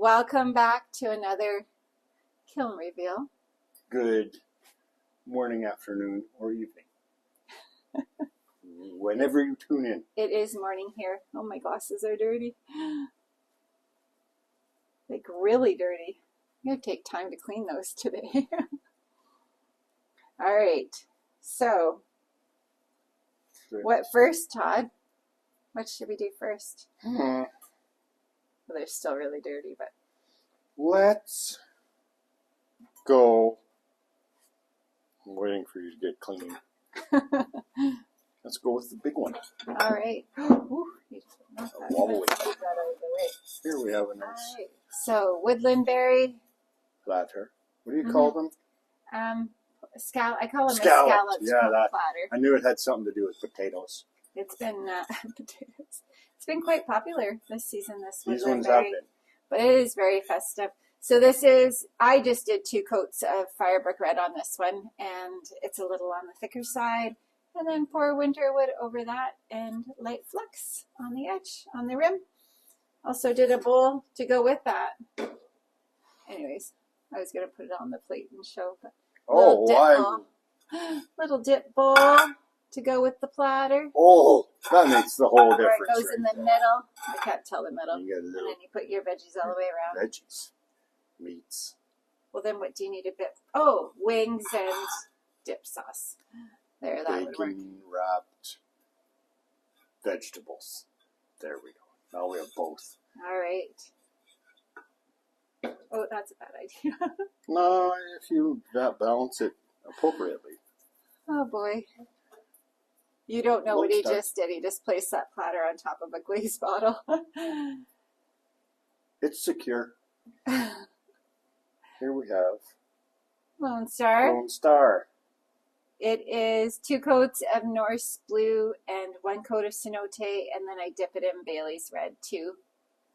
Welcome back to another kiln reveal. Good morning, afternoon, or evening. Whenever you tune in. It is morning here. Oh, my glasses are dirty. Like really dirty. I'm going to take time to clean those today. All right. So, what first, Todd? What should we do first? Well, they're still really dirty, but. Let's go. I'm waiting for you to get clean. Let's go with the big one. All right. Ooh, Wobbly. Here we have a nice right. So, woodland berry. platter. What do you call them? I call them Scallops. scallops platter. I knew it had something to do with potatoes. It's been potatoes. It's been quite popular this season. These ones have been. But it is very festive. So this is, I just did 2 coats of firebrick red on this one, and it's a little on the thicker side. And then pour winter wood over that and light flux on the edge, on the rim. Also did a bowl to go with that. Anyways, I was going to put it on the plate and show. But little dip bowl to go with the platter. Oh, that makes the whole difference. Where it goes in the middle. I can't tell the middle. You get a and little then you put your veggies all the way around. Veggies. Meats. Well, then what do you need a bit? Oh, wings and dip sauce. There, that would work. Bacon wrapped vegetables. There we go. Now we have both. All right. Oh, that's a bad idea. No, if you balance it appropriately. Oh, boy. You don't know what he just did. He just placed that platter on top of a glaze bottle. It's secure. Here we have Lone Star. Lone Star. It is 2 coats of Norse blue and 1 coat of Cenote, and then I dip it in Bailey's red too,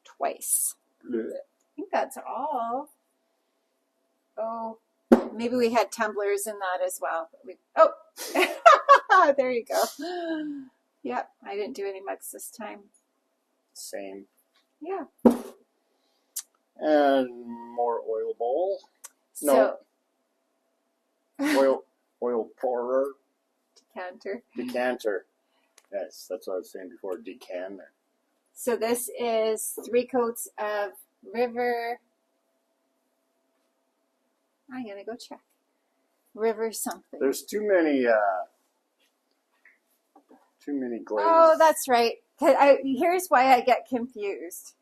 twice. Bleh. I think that's all. Oh, maybe we had tumblers in that as well. There you go. Yep, I didn't do any mugs this time. Same. Yeah. And more oil bowl. No. Oil pourer. Decanter. Yes, that's what I was saying before. Decanter. So this is 3 coats of River. I'm gonna go check. River something. There's too many glazes. Oh, that's right. Here's why I get confused.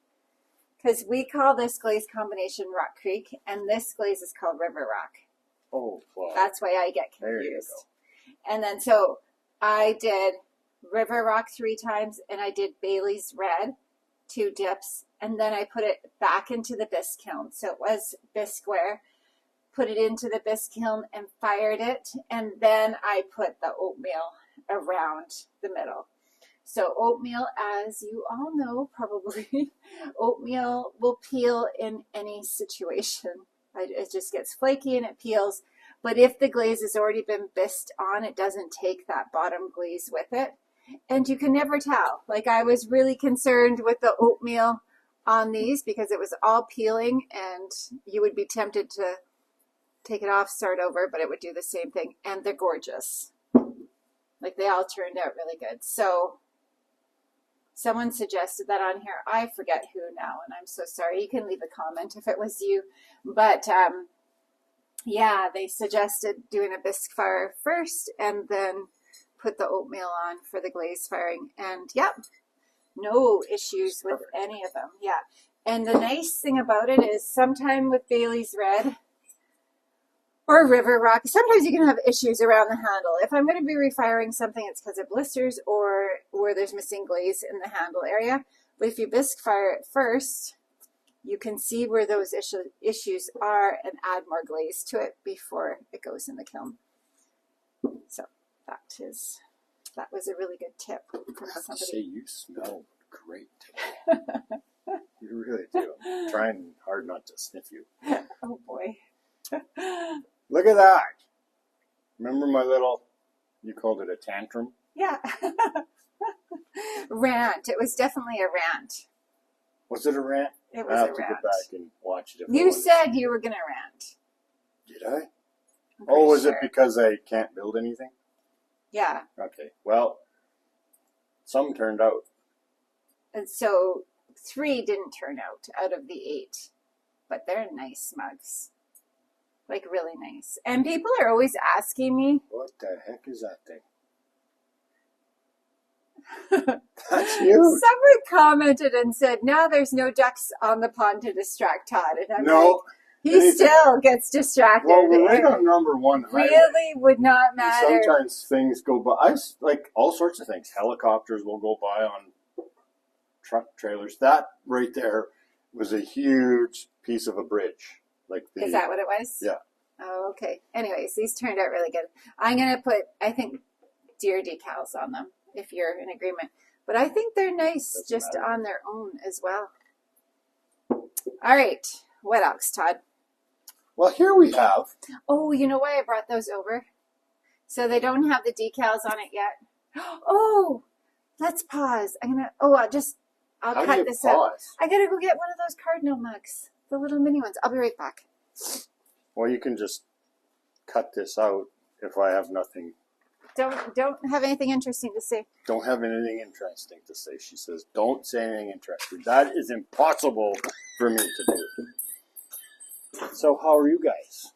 Because we call this glaze combination Rock Creek, and this glaze is called River Rock. Oh, wow. That's why I get confused. There you go. And then so I did River Rock 3 times, and I did Bailey's Red 2 dips, and then I put it back into the bisque kiln. So it was bisqueware. Put it into the bisque kiln and fired it, and then I put the oatmeal around the middle. So oatmeal, as you all know probably, oatmeal will peel in any situation. It just gets flaky and it peels. But if the glaze has already been bisqued on, it doesn't take that bottom glaze with it. And you can never tell. Like, I was really concerned with the oatmeal on these because it was all peeling, and you would be tempted to take it off, start over, but it would do the same thing. And they're gorgeous. Like, they all turned out really good. So someone suggested that on here. I forget who now, and I'm so sorry. You can leave a comment if it was you. But yeah, they suggested doing a bisque fire first and then put the oatmeal on for the glaze firing. And yep, no issues with any of them. Yeah. And the nice thing about it is sometime with Bailey's Red or River Rock, sometimes you can have issues around the handle. If I'm going to be refiring something, it's because of blisters or where there's missing glaze in the handle area. But if you bisque fire it first, you can see where those issues are and add more glaze to it before it goes in the kiln. So that was a really good tip from I have somebody. to say, you smell great. You really do. I'm trying hard not to sniff you. Oh boy. Look at that. Remember my little, you called it a tantrum? Yeah. Rant. It was definitely a rant. Was it a rant? It I was have a to rant. go back and watch it. You said you were going to rant. Did I? I'm Oh, pretty was sure. it because I can't build anything? Yeah. Okay. Well, some turned out. And so 3 didn't turn out of the 8. But they're nice mugs. Like really nice. And people are always asking me. What the heck is that thing? That's huge. Someone commented and said, now there's no ducks on the pond to distract Todd. And I'm like, he still gets distracted. Well, we're right on number 1 highway. Really would not matter. Sometimes things go by. Like all sorts of things. Helicopters will go by on truck trailers. That right there was a huge piece of a bridge. Is that what it was? Yeah. Oh, okay. Anyways, these turned out really good. I'm going to put, I think, deer decals on them, if you're in agreement. But I think they're nice just on their own as well. All right. What else, Todd? Well, here we have. Oh, you know why I brought those over? So they don't have the decals on it yet. Oh, let's pause. I'll cut this out. I got to go get one of those cardinal mugs, the little mini ones. I'll be right back. Well, you can just cut this out if I have nothing. Don't have anything interesting to say. Don't have anything interesting to say. She says, don't say anything interesting. That is impossible for me to do. So how are you guys?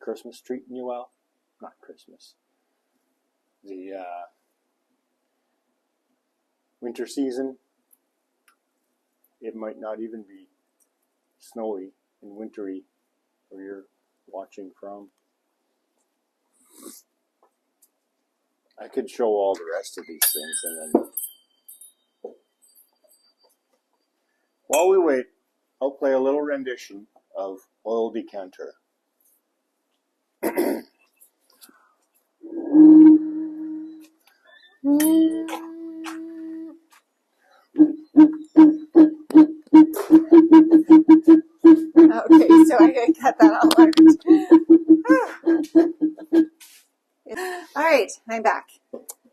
Christmas treating you well? Not Christmas. The winter season, it might not even be snowy and wintry where you're watching from. I could show all the rest of these things and then while we wait, I'll play a little rendition of Oil Decanter. Okay, so I gotta cut that all out. All right, I'm back.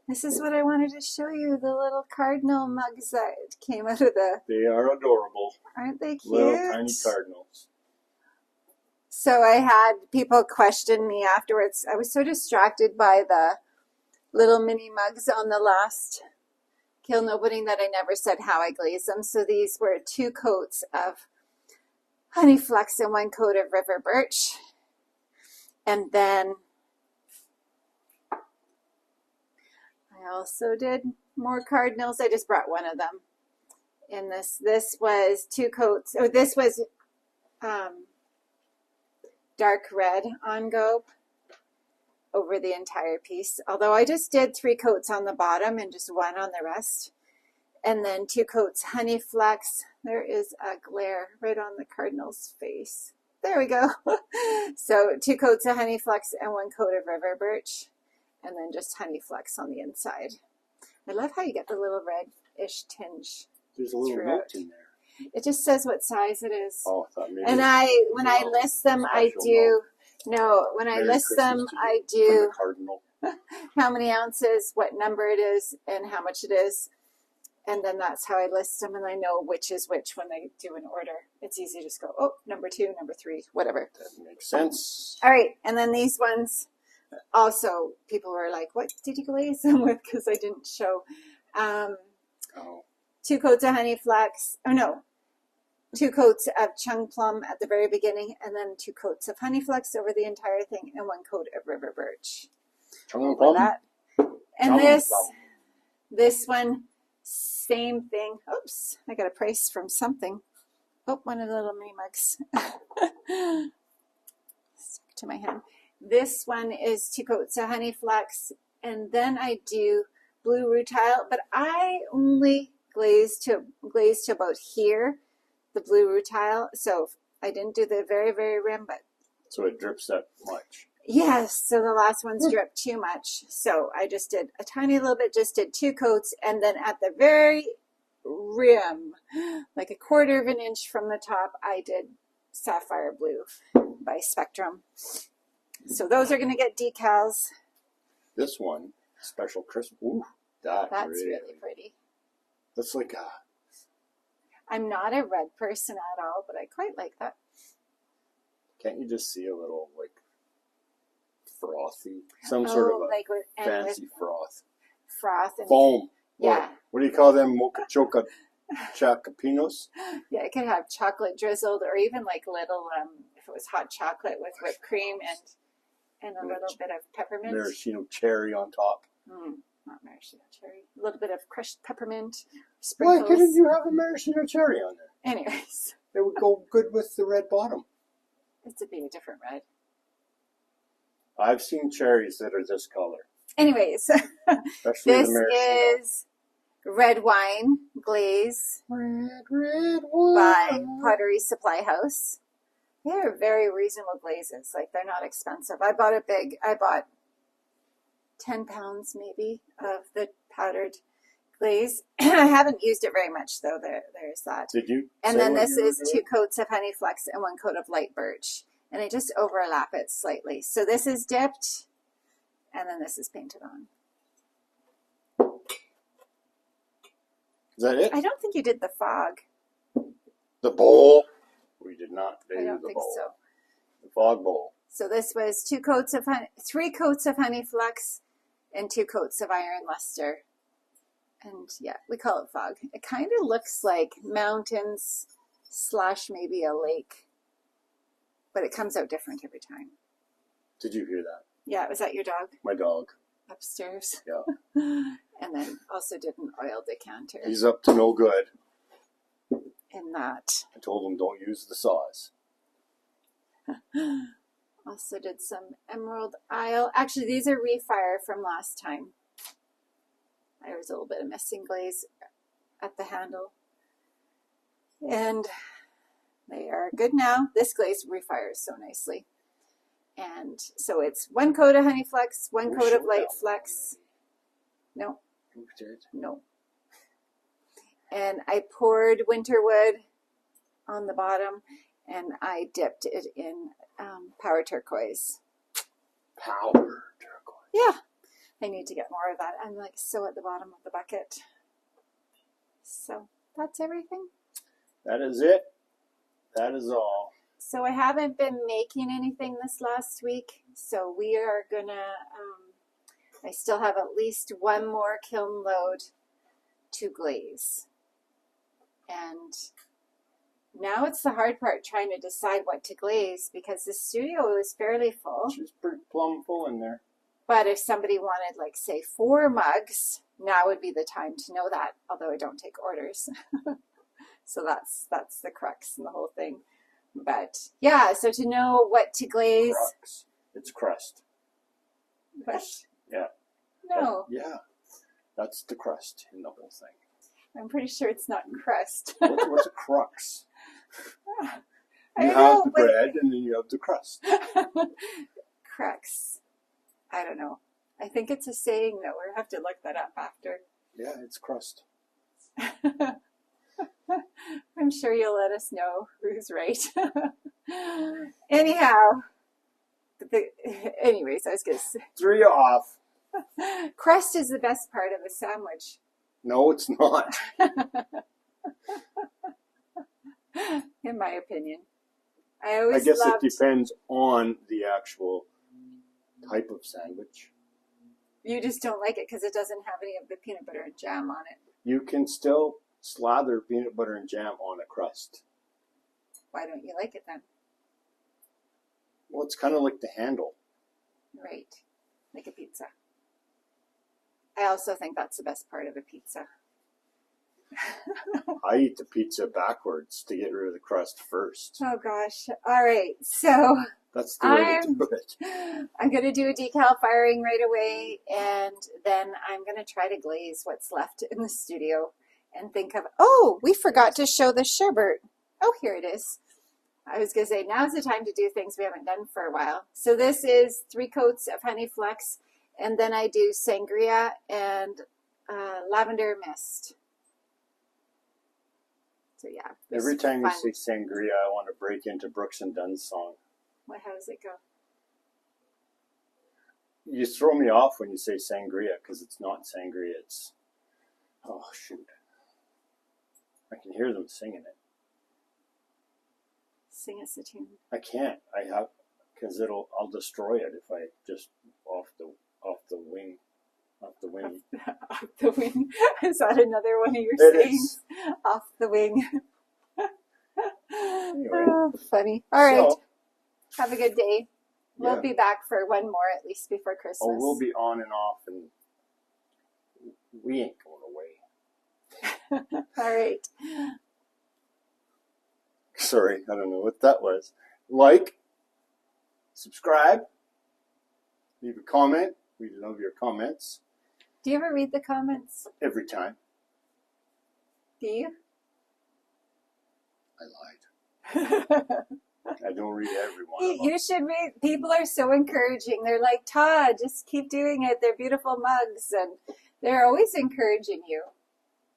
This is what I wanted to show you, the little cardinal mugs that came out of the... They are adorable. Aren't they cute? Little tiny cardinals. So I had people question me afterwards. I was so distracted by the little mini mugs on the last kiln opening that I never said how I glazed them. So these were 2 coats of honey flex and 1 coat of river birch. And then I also did more cardinals. I just brought one of them in this. This was 2 coats. Oh, this was dark red on gobe over the entire piece. Although I just did 3 coats on the bottom and just 1 on the rest. And then 2 coats honey flex. There is a glare right on the cardinal's face. There we go. So 2 coats of honey flex and 1 coat of river birch. And then just honey flex on the inside. I love how you get the little reddish tinge. There's a little note in there. It just says what size it is. Oh, I thought maybe. And when I list them, I do. No, when I list them, I do how many ounces, what number it is, and how much it is. And then that's how I list them, and I know which is which when they do an order. It's easy to just go, oh, number 2, number 3, whatever. That makes sense. All right, and then these ones, also, people were like, what did you glaze them with? Because I didn't show. 2 coats of honey flex. Oh, no. 2 coats of chung plum at the very beginning, and then 2 coats of honey flex over the entire thing, and 1 coat of river birch. Chung plum? That. And this one, same thing. Oops, I got a price from something. Oh, one of the little mini mugs. Stuck to my hand. This one is 2 coats of honey flex, and then I do blue rutile, but I only glaze to about here, the blue rutile. So I didn't do the very, very rim, but so it drips that much. Yes, so the last one's dripped too much. So I just did a tiny little bit, just did 2 coats, and then at the very rim, like 1/4 of an inch from the top, I did sapphire blue by Spectrum. So those are going to get decals. This one, special Christmas. Ooh, that's really pretty. That's like a I'm not a red person at all, but I quite like that. Can't you just see a little, like, frothy? Some sort of a like with, fancy froth. Froth. And, Foam. yeah. What do you call them? Mocha choca chacapinos? Yeah, it could have chocolate drizzled or even like little, if it was hot chocolate with whipped cream and a little bit of peppermint. Maraschino cherry on top. Not maraschino cherry. A little bit of crushed peppermint. Sprinkles. Why couldn't you have a maraschino cherry on there? Anyways. It would go good with the red bottom. It's a be a different red. I've seen cherries that are this color. Anyways, this is red wine glaze red wine by Pottery Supply House. They are very reasonable glazes. Like, they're not expensive. I bought 10 pounds maybe of the powdered glaze. I haven't used it very much though. There's that. Did you? And then this is 2 coats of honey flex and 1 coat of light birch. And I just overlap it slightly. So this is dipped, and then this is painted on. Is that it? I don't think you did the fog. The bowl? We did not do I don't the think bowl. so. The fog bowl. So this was 3 coats of honey flex and 2 coats of iron luster. And yeah, we call it fog. It kind of looks like mountains / maybe a lake. But it comes out different every time. Did you hear that? Yeah, was that your dog? My dog. Upstairs. Yeah. And then also did an oil decanter. He's up to no good. In that. I told him don't use the saws. Also did some Emerald Isle. Actually, these are Refire from last time. There was a little bit of missing glaze at the handle. And they are good now. This glaze refires so nicely. And so it's 1 coat of honey flex, 1 coat of light flex. No. No. And I poured winterwood on the bottom, and I dipped it in power turquoise. Power turquoise. Yeah. I need to get more of that. I'm like so at the bottom of the bucket. So that's everything. That is it. That is all. So I haven't been making anything this last week. So we are gonna, I still have at least 1 more kiln load to glaze. And now it's the hard part, trying to decide what to glaze, because the studio is fairly full. She's pretty plumb full in there. But if somebody wanted, like, say 4 mugs, now would be the time to know that, although I don't take orders. So that's the crux in the whole thing. But yeah, so to know what to glaze. Crux. It's crust. What? Yeah. No. Yeah. That's the crust in the whole thing. I'm pretty sure it's not crust. What's a crux? You have the bread and then you have the crust. Crux. I don't know. I think it's a saying though. We'll have to look that up after. Yeah, it's crust. I'm sure you'll let us know who's right. Anyhow, anyways, I was going to say. 3 off. Crust is the best part of a sandwich. No, it's not. In my opinion. I guess it depends on the actual type of sandwich. You just don't like it because it doesn't have any of the peanut butter and jam on it. You can still slather peanut butter and jam on a crust. Why don't you like it then? Well, it's kind of like the handle. Right. Like a pizza. I also think that's the best part of a pizza. I eat the pizza backwards to get rid of the crust first. Oh gosh. All right. So that's the way to do it. I'm going to do a decal firing right away, and then I'm going to try to glaze what's left in the studio and think of, oh, we forgot to show the sherbet. Oh, here it is. I was going to say, now's the time to do things we haven't done for a while. So this is 3 coats of honey flex, and then I do sangria and lavender mist. So yeah. Every time you say sangria, I want to break into Brooks and Dunn's song. What? How does it go? You throw me off when you say sangria because it's not sangria. It's, oh shoot. I can hear them singing it. Sing us a tune. I can't. I have, because I'll destroy it if I just off the wing. Off the wing. Off the wing. Is that another one of your It sayings? is. Off the wing. Anyway. Oh, funny. All right. So, have a good day. We'll yeah. be back for one more at least before Christmas. Oh, we'll be on and off, and we ain't going away. All right. Sorry, I don't know what that was. Like, subscribe, leave a comment. We love your comments. Do you ever read the comments? Every time. Do you? I lied. I don't read every one of them. You should read. People are so encouraging. They're like, Todd, just keep doing it. They're beautiful mugs. And they're always encouraging you.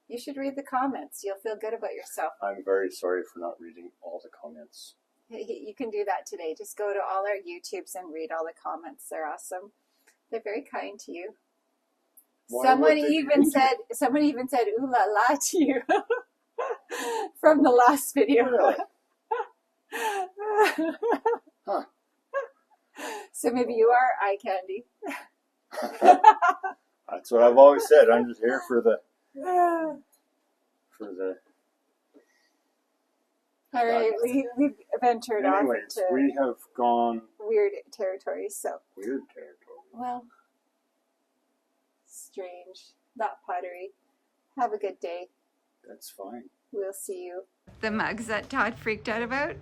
You should read the comments. You'll feel good about yourself. I'm very sorry for not reading all the comments. You can do that today. Just go to all our YouTubes and read all the comments. They're awesome. They're very kind to you. Someone even said, ooh la la to you from the last video. Really? Huh. So maybe you are eye candy. That's what I've always said. I'm just here for the. All right, we've ventured off into we have gone weird territory. So weird territory. Well, strange. Not pottery. Have a good day. That's fine. We'll see you. The mugs that Todd freaked out about.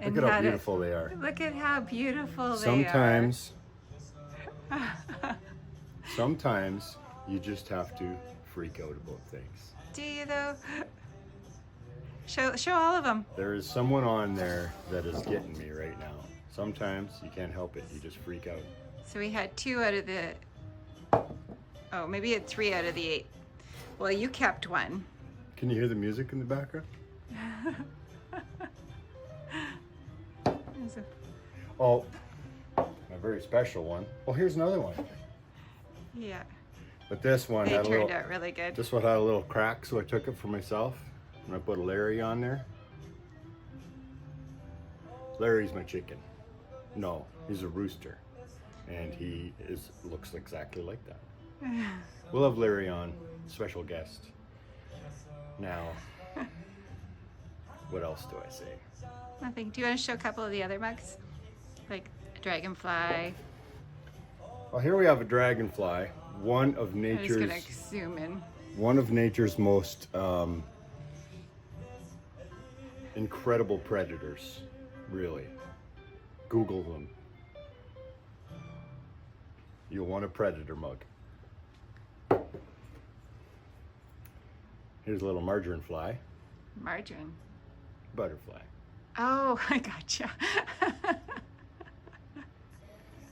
And look at how beautiful they are. Look at how beautiful Sometimes, they are. sometimes you just have to freak out about things. Do you though? Show all of them. There is someone on there that is getting me right now. Sometimes you can't help it. You just freak out. So we had 2 out of the, oh, maybe had 3 out of the 8. Well, you kept 1. Can you hear the music in the background? Oh, a very special one. Well, here's another one. Yeah. But this one They turned out really good. This one had a little crack, so I took it for myself. And I put a Larry on there. Larry's my chicken. No, he's a rooster. And he looks exactly like that. We'll have Larry on, special guest. Now, what else do I say? Nothing. Do you want to show a couple of the other mugs? Like a dragonfly. Well, here we have a dragonfly, one of nature's. I'm just gonna zoom in. One of nature's most incredible predators, really. Google them. You'll want a predator mug. Here's a little margarine fly. Margarine. Butterfly. Oh, I gotcha.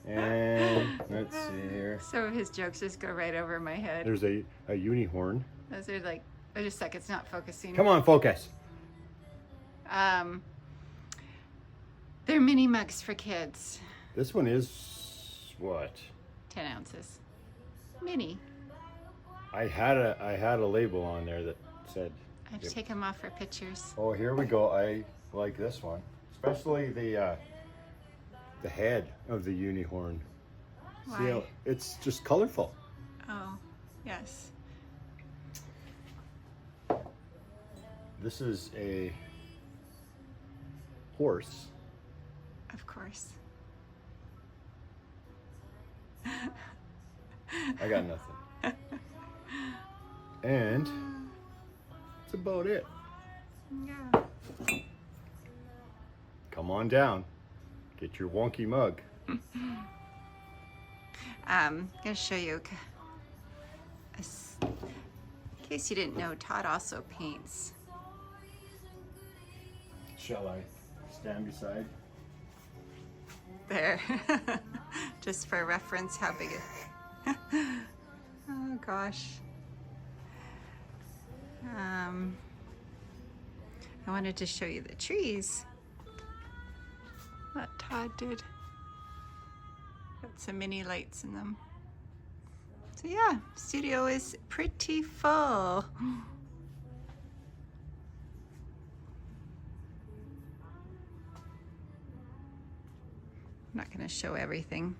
And let's see here. Some of his jokes just go right over my head. There's a unihorn. Those are like, wait a sec, it's not focusing. Come on, focus. They're mini mugs for kids. This one is what? 10 ounces. Mini. I had a label on there that said. I have to take them off for pictures. Oh, here we go. I like this one, especially the head of the unihorn. Why? See how it's just colorful. Oh, yes. This is a horse. Of course. I got nothing. And that's about it. Yeah. Come on down. Get your wonky mug. I'm going to show you, in case you didn't know, Todd also paints. Shall I stand beside? There. Just for reference, how big it oh gosh. I wanted to show you the trees that Todd did. Got some mini lights in them. So yeah, studio is pretty full. I'm not going to show everything.